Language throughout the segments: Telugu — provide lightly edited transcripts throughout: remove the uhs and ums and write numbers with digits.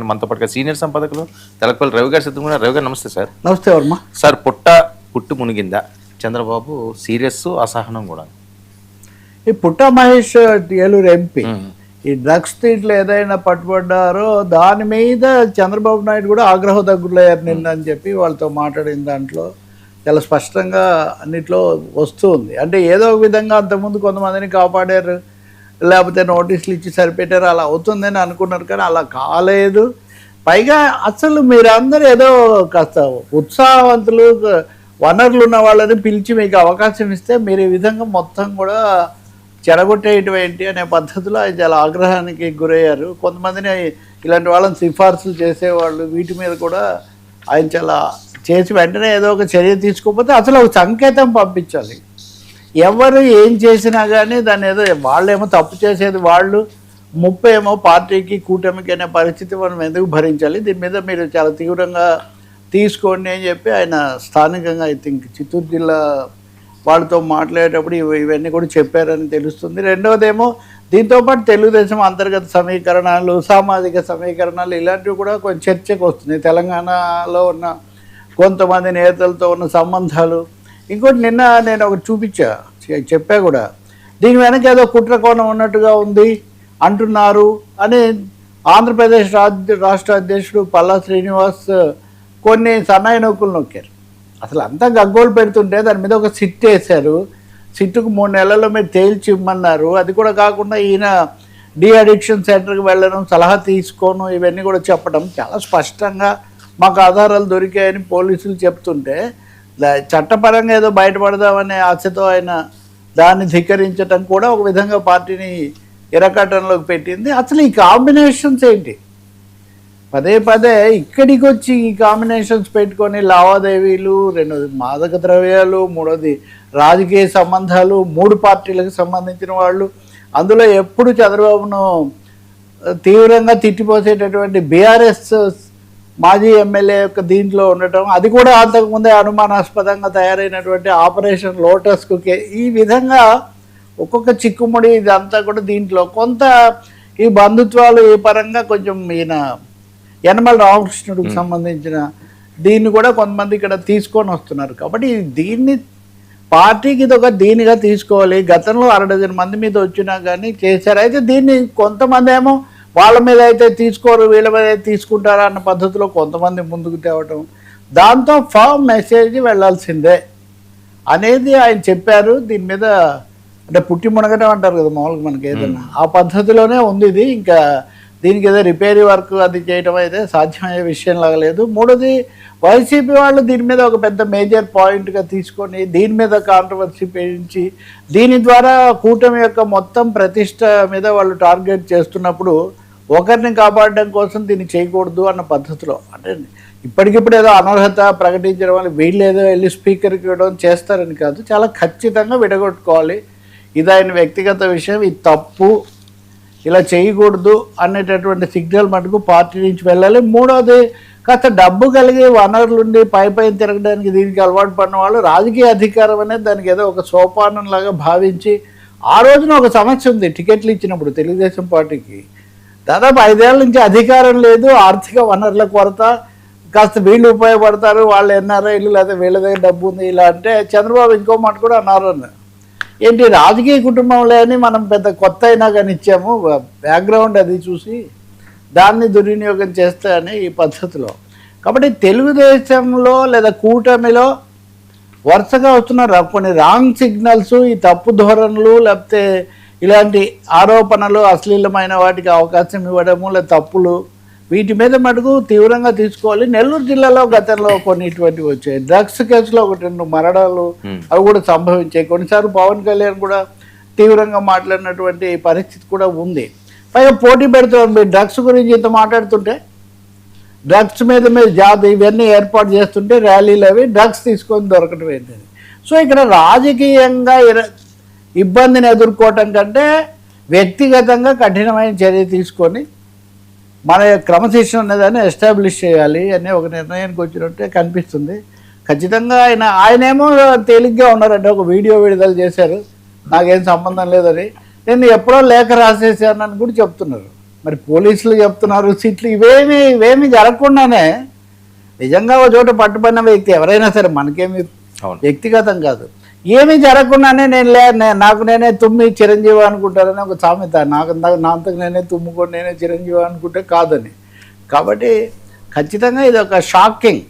మనతో పాటుగా సీనియర్ సంపాదకులు తెలకపల్లి రవి గారు సిద్ధంగా రవి గారు నమస్తే సార్. నమస్తే వర్మ సార్, పుట్టు మునిగిందా చంద్రబాబు సీరియస్ అసహనం కూడా. ఈ పుట్ట మహేష్ ఏలూరు ఎంపీ ఈ డ్రగ్స్ దీంట్లో ఏదైనా పట్టుబడ్డారో దాని మీద చంద్రబాబు నాయుడు కూడా ఆగ్రహ దగ్గరయ్యారు నిన్న అని చెప్పి వాళ్ళతో మాట్లాడిన దాంట్లో చాలా స్పష్టంగా అన్నిట్లో వస్తుంది. అంటే ఏదో ఒక విధంగా అంతకుముందు కొంతమందిని కాపాడారు, లేకపోతే నోటీసులు ఇచ్చి సరిపెట్టారు, అలా అవుతుందని అనుకున్నారు, కానీ అలా కాలేదు. పైగా అసలు మీరందరూ ఏదో కాస్త ఉత్సాహవంతులు వనరులు ఉన్న వాళ్ళని పిలిచి మీకు అవకాశం ఇస్తే మీరు ఈ విధంగా మొత్తం కూడా చెడగొట్టేయటం ఏంటి అనే పద్ధతిలో ఆయన చాలా ఆగ్రహానికి గురయ్యారు. కొంతమందిని ఇలాంటి వాళ్ళని సిఫార్సులు చేసేవాళ్ళు వీటి మీద కూడా ఆయన చాలా చేసి వెంటనే ఏదో ఒక చర్య తీసుకోకపోతే అసలు ఒక సంకేతం పంపించాలి. ఎవరు ఏం చేసినా కానీ దాన్ని ఏదో వాళ్ళేమో తప్పు చేసేది వాళ్ళు, ముప్పై ఏమో పార్టీకి కూటమికి అనే పరిస్థితి మనం ఎందుకు భరించాలి, దీని మీద మీరు చాలా తీవ్రంగా తీసుకోండి అని చెప్పి ఆయన స్థానికంగా ఐ థింక్ చిత్తూరు జిల్లా వాళ్ళతో మాట్లాడేటప్పుడు ఇవన్నీ కూడా చెప్పారని తెలుస్తుంది. రెండవదేమో దీంతోపాటు తెలుగుదేశం అంతర్గత సమీకరణాలు, సామాజిక సమీకరణాలు ఇలాంటివి కూడా కొంచెం చర్చకు వస్తున్నాయి. తెలంగాణలో ఉన్న కొంతమంది నేతలతో ఉన్న సంబంధాలు. ఇంకోటి నిన్న నేను ఒకటి చెప్పా కూడా, దీని వెనక ఏదో కుట్ర కోణం ఉన్నట్టుగా ఉంది అంటున్నారు అని ఆంధ్రప్రదేశ్ రాష్ట్ర అధ్యక్షుడు పల్లా శ్రీనివాస్ కొన్ని సన్నాయి నొక్కులు నొక్కారు. అసలు అంతా గగ్గోలు పెడుతుంటే దాని మీద ఒక సిట్ వేశారు. సిట్టుకు 3 నెలల్లో మీరు తేల్చి ఇమ్మన్నారు. అది కూడా కాకుండా ఈయన డీ అడిక్షన్ సెంటర్కి వెళ్ళడం, సలహా తీసుకోను, ఇవన్నీ కూడా చెప్పడం చాలా స్పష్టంగా మాకు ఆధారాలు దొరికాయని పోలీసులు చెప్తుంటే చట్టపరంగా ఏదో బయటపడదామనే ఆశతో ఆయన దాన్ని ధిక్కరించడం కూడా ఒక విధంగా పార్టీని ఇరకట్టంలోకి పెట్టింది. అసలు ఈ కాంబినేషన్స్ ఏంటి? పదే పదే ఇక్కడికి వచ్చి ఈ కాంబినేషన్స్ పెట్టుకొని లావాదేవీలు, రెండోది మాదక ద్రవ్యాలు, మూడోది రాజకీయ సంబంధాలు, 3 పార్టీలకు సంబంధించిన వాళ్ళు, అందులో ఎప్పుడు చంద్రబాబును తీవ్రంగా తిట్టిపోసేటటువంటి బీఆర్ఎస్ మాజీ ఎమ్మెల్యే యొక్క దీంట్లో ఉండటం, అది కూడా అంతకుముందే అనుమానాస్పదంగా తయారైనటువంటి ఆపరేషన్ లోటస్కు ఈ విధంగా ఒక్కొక్క చిక్కుముడి ఇదంతా కూడా దీంట్లో కొంత ఈ బంధుత్వాలు ఈ పరంగా కొంచెం ఈయన యనమల రామకృష్ణుడికి సంబంధించిన దీన్ని కూడా కొంతమంది ఇక్కడ తీసుకొని వస్తున్నారు. కాబట్టి దీన్ని పార్టీకి ఇది ఒక దీనిగా తీసుకోవాలి. గతంలో 6 డజన్ మంది మీద వచ్చినా కానీ చేశారు. అయితే దీన్ని కొంతమంది ఏమో వాళ్ళ మీద అయితే తీసుకోరు, వీళ్ళ మీద అయితే తీసుకుంటారా అన్న పద్ధతిలో కొంతమంది ముందుకు తేవటం, దాంతో ఫామ్ మెసేజ్ వెళ్ళాల్సిందే అనేది ఆయన చెప్పారు. దీని మీద అంటే పుట్టి మునగటం అంటారు కదా మామూలుగా మనకి ఏదన్నా, ఆ పద్ధతిలోనే ఉంది ఇది. ఇంకా దీనికి ఏదో రిపేరీ వర్క్ అది చేయడం అయితే సాధ్యమయ్యే విషయం లాగలేదు. మూడోది వైసీపీ వాళ్ళు దీని మీద ఒక పెద్ద మేజర్ పాయింట్గా తీసుకొని దీని మీద కాంట్రవర్సీ పెంచి దీని ద్వారా కూటమి యొక్క మొత్తం ప్రతిష్ట మీద వాళ్ళు టార్గెట్ చేస్తున్నప్పుడు ఒకరిని కాపాడడం కోసం దీన్ని చేయకూడదు అన్న పద్ధతిలో, అంటే ఇప్పటికిప్పుడు ఏదో అనర్హత ప్రకటించడం వల్ల వీళ్ళు ఏదో వెళ్ళి స్పీకర్కి ఇవ్వడం చేస్తారని కాదు, చాలా ఖచ్చితంగా విడగొట్టుకోవాలి. ఇది ఆయన వ్యక్తిగత విషయం, ఇది తప్పు, ఇలా చేయకూడదు అనేటటువంటి సిగ్నల్ మటుకు పార్టీ నుంచి వెళ్ళాలి. మూడోది కాస్త డబ్బు కలిగి వనరులుండి పై తిరగడానికి దీనికి అలవాటు పడిన వాళ్ళు రాజకీయ అధికారం అనేది దానికి ఏదో ఒక సోపానంలాగా భావించి, ఆ రోజున ఒక సమస్య ఉంది టికెట్లు ఇచ్చినప్పుడు తెలుగుదేశం పార్టీకి దాదాపు 5 ఏళ్ల నుంచి అధికారం లేదు, ఆర్థిక వనరుల కొరత, కాస్త వీళ్ళు ఉపయోగపడతారు, వాళ్ళు ఎన్ఆర్ఐలు లేదా వీళ్ళ దగ్గర డబ్బు ఉంది ఇలా అంటే చంద్రబాబు ఇంకో మాట కూడా అన్నారు, ఏంటి రాజకీయ కుటుంబంలో అని మనం పెద్ద కొత్త అయినా కానీ ఇచ్చాము, బ్యాక్గ్రౌండ్ అది చూసి దాన్ని దుర్వినియోగం చేస్తాయని ఈ పద్ధతిలో. కాబట్టి తెలుగుదేశంలో లేదా కూటమిలో వరుసగా వస్తున్న కొన్ని రాంగ్ సిగ్నల్స్, ఈ తప్పు ధోరణులు, లేకపోతే ఇలాంటి ఆరోపణలు, అశ్లీలమైన వాటికి అవకాశం ఇవ్వడము లేదా తప్పులు, వీటి మీద మటుకు తీవ్రంగా తీసుకోవాలి. నెల్లూరు జిల్లాలో గతంలో కొన్ని ఇటువంటివి వచ్చాయి. డ్రగ్స్ కేసులో 1-2 మరణాలు అవి కూడా సంభవించాయి. కొన్నిసార్లు పవన్ కళ్యాణ్ కూడా తీవ్రంగా మాట్లాడినటువంటి పరిస్థితి కూడా ఉంది. పైగా పోటీ పెడుతున్నారు, మీరు డ్రగ్స్ గురించి ఇంత మాట్లాడుతుంటే, డ్రగ్స్ మీద మీరు ఇవన్నీ ఏర్పాటు చేస్తుంటే ర్యాలీలు అవి డ్రగ్స్ తీసుకొని దొరకడం ఏంటని. సో ఇక్కడ రాజకీయంగా ఇబ్బందిని ఎదుర్కోవటం కంటే వ్యక్తిగతంగా కఠినమైన చర్య తీసుకొని మన క్రమశిక్షణ అనేదాన్ని ఎస్టాబ్లిష్ చేయాలి అనే ఒక నిర్ణయానికి వచ్చినట్టే కనిపిస్తుంది. ఖచ్చితంగా ఆయనేమో తేలిగ్గా ఉన్నారంటే ఒక వీడియో విడుదల చేశారు, నాకేం సంబంధం లేదని, నేను ఎప్పుడో లేఖ రాసేసానని కూడా చెప్తున్నారు. మరి పోలీసులు చెప్తున్నారు సీట్లు, ఇవేమి జరగకుండానే నిజంగా ఒక చోట పట్టుబడిన వ్యక్తి ఎవరైనా సరే, మనకేమి అవును. వ్యక్తిగతం కాదు, ఏమీ జరగకుండానే నాకు నేనే తుమ్మి చిరంజీవి అనుకుంటారని ఒక సామెత. నా అంతకు నేనే తుమ్ముకొని నేనే చిరంజీవి అనుకుంటే కాదని. కాబట్టి ఖచ్చితంగా ఇది ఒక షాకింగ్.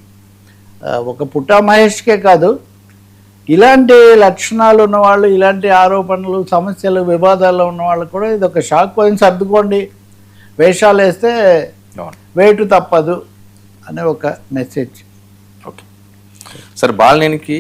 ఒక పుట్టా మహేష్కే కాదు, ఇలాంటి లక్షణాలు ఉన్నవాళ్ళు, ఇలాంటి ఆరోపణలు, సమస్యలు, వివాదాల్లో ఉన్న వాళ్ళకు కూడా ఇది ఒక షాక్. పోయిన సర్దుకోండి, వేషాలు వేస్తే వేటు తప్పదు అనే ఒక మెసేజ్. Okay sir, బాలినేనికి